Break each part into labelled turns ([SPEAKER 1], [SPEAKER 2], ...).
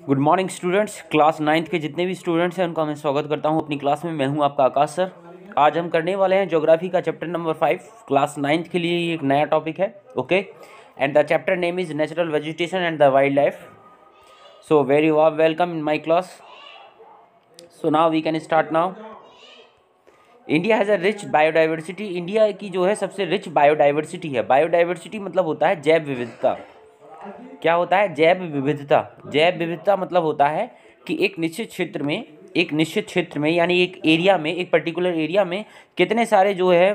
[SPEAKER 1] Good morning students. Class ninth के जितने भी स्टूडेंट्स हैं उनका मैं स्वागत करता हूं अपनी क्लास में। मैं हूं आपका आकाश सर। आज हम करने वाले हैं ज्योग्राफी का चैप्टर नंबर 5। क्लास नाइन्थ के लिए ये एक नया टॉपिक है। Okay, and the chapter name is natural vegetation and the wild life. So very warm welcome in my class. So now we can start now. India has a rich biodiversity. India की जो है सबसे rich biodiversity है। Biodiversity मतलब होता है जैव विविधता। क्या होता है? जैव विविधता। जैव विविधता मतलब होता है कि एक निश्चित क्षेत्र में यानी एक एरिया में, एक पर्टिकुलर एरिया में कितने सारे जो है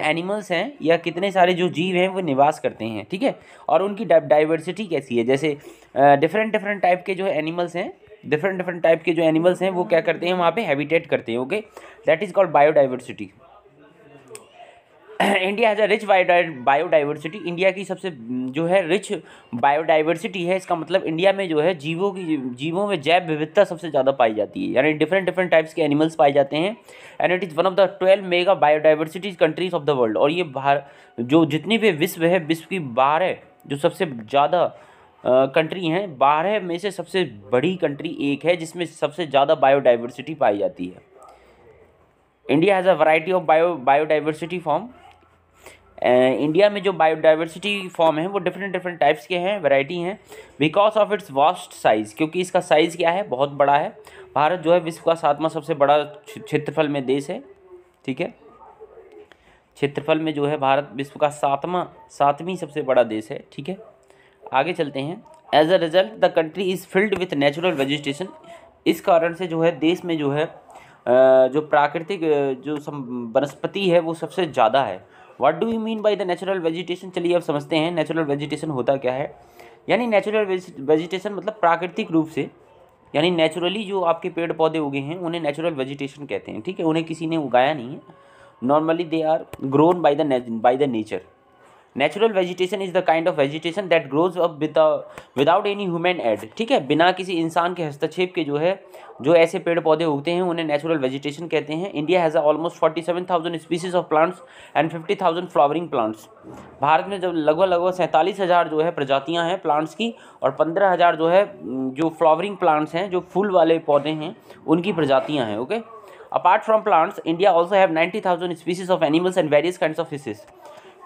[SPEAKER 1] एनिमल्स हैं या कितने सारे जो जीव हैं वो निवास करते हैं। ठीक है, और उनकी डाइवर्सिटी कैसी है। जैसे डिफरेंट टाइप के जो एनिमल्स हैं, डिफरेंट टाइप के जो एनिमल्स हैं वो क्या करते हैं, वहाँ पे हैबिटेट करते हैं। Okay, that is called biodiversity. India has a rich biodiversity. India की सबसे जो है रिच बायोडाइवर्सिटी है। इसका मतलब इंडिया में जो है जीवों में जैव विविधता सबसे ज़्यादा पाई जाती है, यानी डिफरेंट टाइप्स के एनिमल्स पाए जाते हैं। And it is one of the 12 mega biodiversity countries of the world. और ये जो जितनी भी विश्व है, विश्व की 12 जो सबसे ज़्यादा कंट्री हैं, 12 में से सबसे बड़ी कंट्री एक है जिसमें सबसे ज़्यादा बायोडाइवर्सिटी पाई जाती है। India has a variety of biodiversity form. India में जो बायोडाइवर्सिटी फॉर्म है वो डिफरेंट टाइप्स के हैं, वैरायटी हैं। Because of its vast size, क्योंकि इसका साइज़ क्या है, बहुत बड़ा है। भारत जो है विश्व का 7वां सबसे बड़ा क्षेत्रफल में देश है। ठीक है, क्षेत्रफल में जो है भारत विश्व का 7वीं सबसे बड़ा देश है। ठीक है, आगे चलते हैं। As a result the country is filled with natural vegetation. इस कारण से जो है देश में जो है जो प्राकृतिक जो वनस्पति है वो सबसे ज़्यादा है। What do you mean by the natural vegetation? चलिए अब समझते हैं नेचुरल वेजिटेशन होता क्या है। यानी नेचुरल वेजिटेशन मतलब प्राकृतिक रूप से, यानी नेचुरली जो आपके पेड़ पौधे उगे हैं उन्हें नेचुरल वेजिटेशन कहते हैं। ठीक है, उन्हें किसी ने उगाया नहीं है, normally they are grown by the nature. Natural vegetation is the kind of vegetation that grows up without any human aid. ठीक है, बिना किसी इंसान के हस्तक्षेप के जो ऐसे पेड़ पौधे उगते हैं उन्हें नेचुरल वेजिटेशन कहते हैं। India has almost 47,000 species of plants and 50,000 flowering plants. Bharat में जब लगभग 47,000 जो है प्रजातियां हैं प्लांट्स की, और 15,000 जो है जो फ्लावरिंग प्लांट्स हैं, जो फूल वाले पौधे हैं, उनकी प्रजातियाँ हैं। Okay, apart from plants India also have 90,000 species of animals and various kinds of fishes.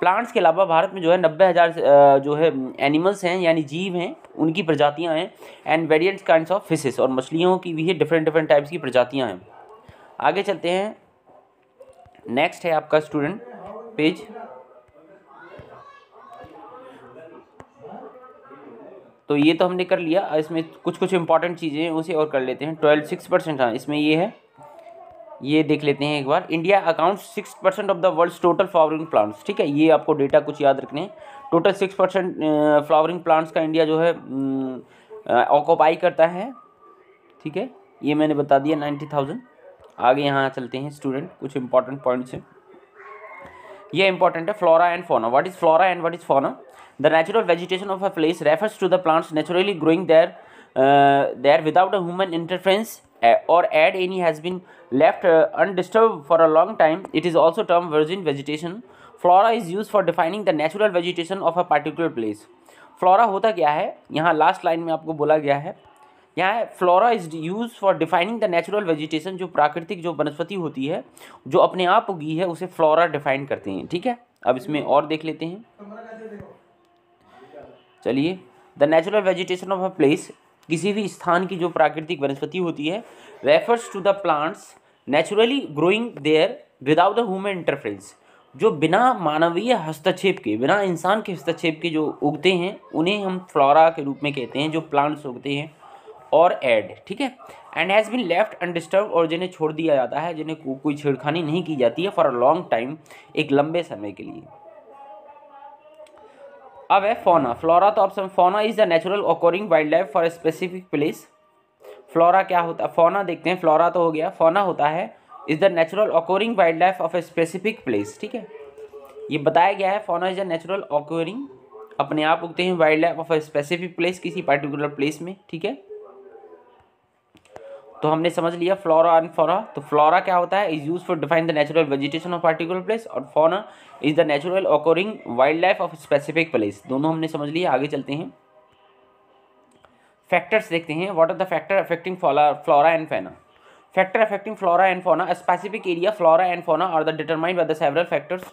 [SPEAKER 1] Plants के अलावा भारत में जो है 90,000 जो है एनिमल्स हैं यानी जीव हैं, उनकी प्रजातियां हैं। End variant kinds of fishes, और मछलियों की भी है डिफरेंट टाइप्स की प्रजातियां हैं। आगे चलते हैं। नेक्स्ट है आपका स्टूडेंट पेज। तो ये तो हमने कर लिया। इसमें कुछ इंपॉर्टेंट चीज़ें हैं उसे और कर लेते हैं। 6%, हाँ इसमें ये है, ये देख लेते हैं एक बार। India accounts 6% of the world's total flowering plants. ठीक है, ये आपको डेटा कुछ याद रखने हैं। टोटल 6% फ्लावरिंग प्लांट्स का इंडिया जो है ऑक्यूपाई करता है। ठीक है, ये मैंने बता दिया 90,000। आगे यहाँ चलते हैं स्टूडेंट, कुछ इंपॉर्टेंट पॉइंट्स हैं। ये इंपॉर्टेंट है, flora and fauna. What is flora and what is fauna? The natural vegetation of a place refers to the plants naturally growing there without a human interference or add any has been left undisturbed for a long time. It is also termed virgin vegetation. Flora is used for defining the natural vegetation of a particular place. Flora होता क्या है, यहाँ last line में आपको बोला गया है। यहाँ flora is use for defining the natural vegetation. जो प्राकृतिक जो वनस्पति होती है जो अपने आप उगी है उसे फ्लोरा डिफाइन करते हैं। ठीक है, अब इसमें और देख लेते हैं। चलिए, the natural vegetation of a place, किसी भी स्थान की जो प्राकृतिक वनस्पति होती है, refers to the plants naturally growing there without the human interference. जो बिना मानवीय हस्तक्षेप के, बिना इंसान के हस्तक्षेप के जो उगते हैं उन्हें हम फ्लोरा के रूप में कहते हैं, जो प्लांट्स उगते हैं और एड। ठीक है, and has been left undisturbed, और जिन्हें छोड़ दिया जाता है, जिन्हें कोई छेड़खानी नहीं की जाती है, फॉर अ लॉन्ग टाइम, एक लंबे समय के लिए। अब है फौना। फ्लोरा तो option, fauna is the natural occurring wild life for a specific place. Flora क्या होता है? फौना देखते हैं, फ्लोरा तो हो गया। फौना होता है is the natural occurring wild life of a specific place. ठीक है, ये बताया गया है, fauna is the natural occurring, अपने आप उगते हैं, wild life of a specific place, किसी पर्टिकुलर प्लेस में। ठीक है, तो हमने समझ लिया फ्लोरा एंड फौना। तो फ्लोरा क्या होता है, is use for define the natural vegetation of particular place, और fauna is the natural occurring wild life of specific place. दोनों हमने समझ लिया। आगे चलते हैं। फैक्टर्स देखते हैं। What are the factor affecting flora and fauna. Factor affecting flora and fauna, specific area flora and fauna are the determined by the several factors.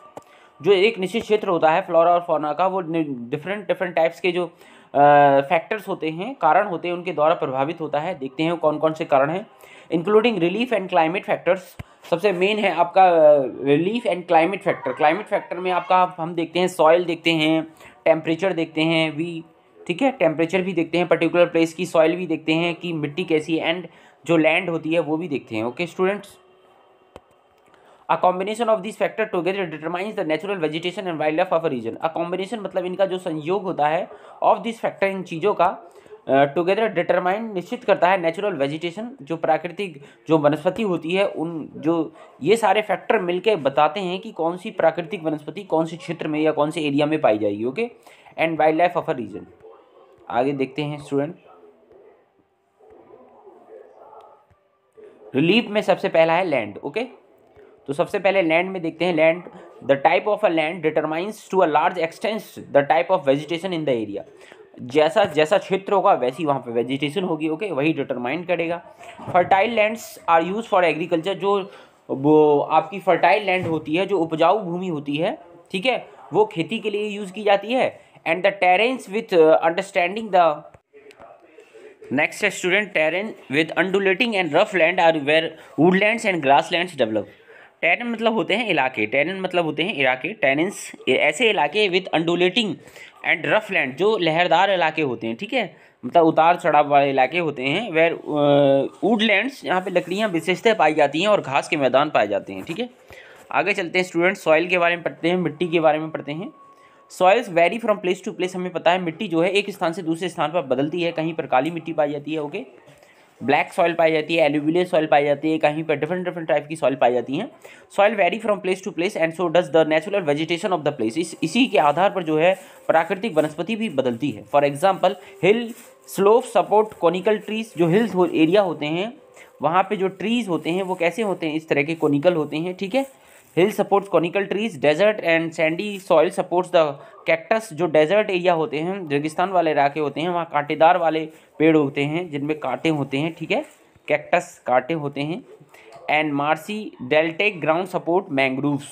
[SPEAKER 1] जो एक निश्चित क्षेत्र होता है फ्लोरा और फौना का, वो डिफरेंट डिफरेंट टाइप्स के जो फैक्टर्स होते हैं, कारण होते हैं, उनके द्वारा प्रभावित होता है। देखते हैं कौन कौन से कारण हैं। Including relief and climate factors, सबसे मेन है आपका relief and climate factor. Climate factor में आपका हम देखते हैं सॉइल देखते हैं, टेम्परेचर देखते हैं वी, ठीक है, टेम्परेचर भी देखते हैं, पर्टिकुलर प्लेस की सॉइल भी देखते हैं कि मिट्टी कैसी है, एंड जो लैंड होती है वो भी देखते हैं। Okay students, a combination of this factor together determines the natural vegetation and wild life of a region. A combination मतलब इनका जो संयोग होता है, ऑफ दिस फैक्टर, इन चीज़ों का, टुगेदर डिटरमाइन निश्चित करता है नेचुरल वेजिटेशन, जो प्राकृतिक जो वनस्पति होती है, उन जो ये सारे फैक्टर मिलके बताते हैं कि कौन सी प्राकृतिक वनस्पति कौन से क्षेत्र में या कौन से एरिया में पाई जाएगी। Okay, and wild life of a region. आगे देखते हैं स्टूडेंट, रिलीफ में सबसे पहला है लैंड। ओके, तो सबसे पहले लैंड में देखते हैं। Land, the type of a land determines to a large extent the type of vegetation in the area. जैसा जैसा क्षेत्र होगा वैसी वहाँ पे वेजिटेशन होगी। ओके, वही डिटरमाइन करेगा। Fertile lands are use for agriculture, जो वो आपकी फर्टाइल लैंड होती है, जो उपजाऊ भूमि होती है, ठीक है, वो खेती के लिए यूज़ की जाती है। And the terrains with understanding the next है student, terrain with undulating and rough land are where woodlands and grasslands develop. Terrain मतलब होते हैं इलाके, टेरेन मतलब होते हैं इलाके, टेरेन्स ऐसे इलाके with undulating and rough land, जो लहरदार इलाके होते हैं, ठीक है, मतलब उतार चढ़ाव वाले इलाके होते हैं। वेयर वुडलैंड्स, यहाँ पे लकड़ियाँ विशेषतः पाई जाती हैं और घास के मैदान पाए जाते हैं। ठीक है, आगे चलते हैं स्टूडेंट, सॉइल के बारे में पढ़ते हैं, मिट्टी के बारे में पढ़ते हैं। Soils vary from place to place, हमें पता है मिट्टी जो है एक स्थान से दूसरे स्थान पर बदलती है। कहीं पर काली मिट्टी पाई जाती है, ओके, ब्लैक सॉइल पाई जाती है, एल्यूवियल सॉइल पाई जाती है, कहीं पर डिफरेंट डिफरेंट टाइप की सॉइल पाई जाती हैं। Soil vary from place to place and so does the natural vegetation of the place. इसी के आधार पर जो है प्राकृतिक वनस्पति भी बदलती है। For example, hill slope support conical trees, जो हिल्स एरिया होते हैं वहाँ पे जो ट्रीज होते हैं वो कैसे होते हैं, इस तरह के कोनिकल होते हैं। ठीक है, hill supports conical trees, desert and sandy soil supports the cactus, जो डेजर्ट एरिया होते हैं, रेगिस्तान वाले इलाके होते हैं, वहाँ कांटेदार वाले पेड़ होते हैं जिनमें कांटे होते हैं। ठीक है, कैक्टस कांटे होते हैं। And marshy deltaic ground support mangroves,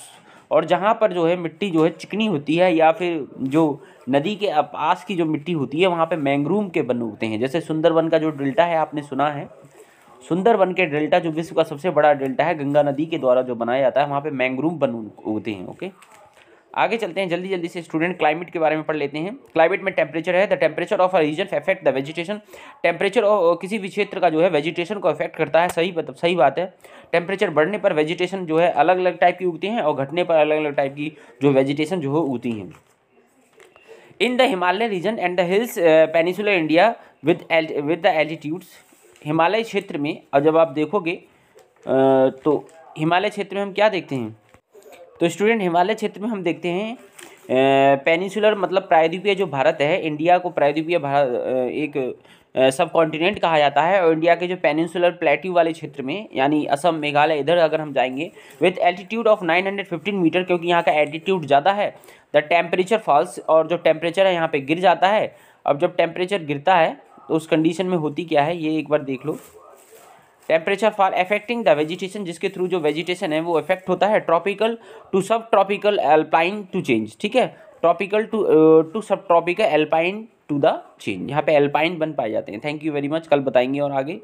[SPEAKER 1] और जहाँ पर जो है मिट्टी जो है चिकनी होती है या फिर जो नदी के पास की जो मिट्टी होती है वहाँ पे मैंग्रोव के वन उगते हैं। जैसे सुंदरवन का जो डेल्टा है, आपने सुना है, सुंदरवन के डेल्टा जो विश्व का सबसे बड़ा डेल्टा है, गंगा नदी के द्वारा जो बनाया जाता है, वहाँ पे मैंग्रोव वन उगते हैं। ओके, आगे चलते हैं जल्दी जल्दी से स्टूडेंट, क्लाइमेट के बारे में पढ़ लेते हैं। क्लाइमेट में टेम्परेचर है, the temperature of a region affect the vegetation. Temperature किसी भी क्षेत्र का जो है वेजिटेशन को अफेक्ट करता है। सही बात है। टेम्परेचर बढ़ने पर वेजिटेशन जो है अलग अलग टाइप की उगती हैं और घटने पर अलग अलग टाइप की जो वेजिटेशन जो है उगती हैं। In the Himalaya region and the hills peninsular India with the altitudes, Himalaya क्षेत्र में, और जब आप देखोगे तो हिमालय क्षेत्र में हम क्या देखते हैं, तो स्टूडेंट हिमालय क्षेत्र में हम देखते हैं पेनिसुलर मतलब प्रायद्वीपीय जो भारत है, इंडिया को प्रायद्वीपीय भारत एक सब कॉन्टिनेंट कहा जाता है। और इंडिया के जो पेनिसुलर प्लेट्यू वाले क्षेत्र में, यानी असम मेघालय, इधर अगर हम जाएंगे, विथ एल्टीट्यूड ऑफ 915 मीटर, क्योंकि यहाँ का एल्टीट्यूड ज़्यादा है, द टेम्परेचर फॉल्स, और जो टेम्परेचर है यहाँ पे गिर जाता है। अब जब टेम्परेचर गिरता है तो उस कंडीशन में होती क्या है, ये एक बार देख लो। Temperature fall affecting the vegetation, जिसके थ्रू जो वेजिटेशन है वो अफेक्ट होता है। Tropical to sub tropical alpine to change, ठीक है, tropical to sub tropical alpine to the change, यहाँ पे एल्पाइन बन पाए जाते हैं। थैंक यू वेरी मच, कल बताएंगे और आगे।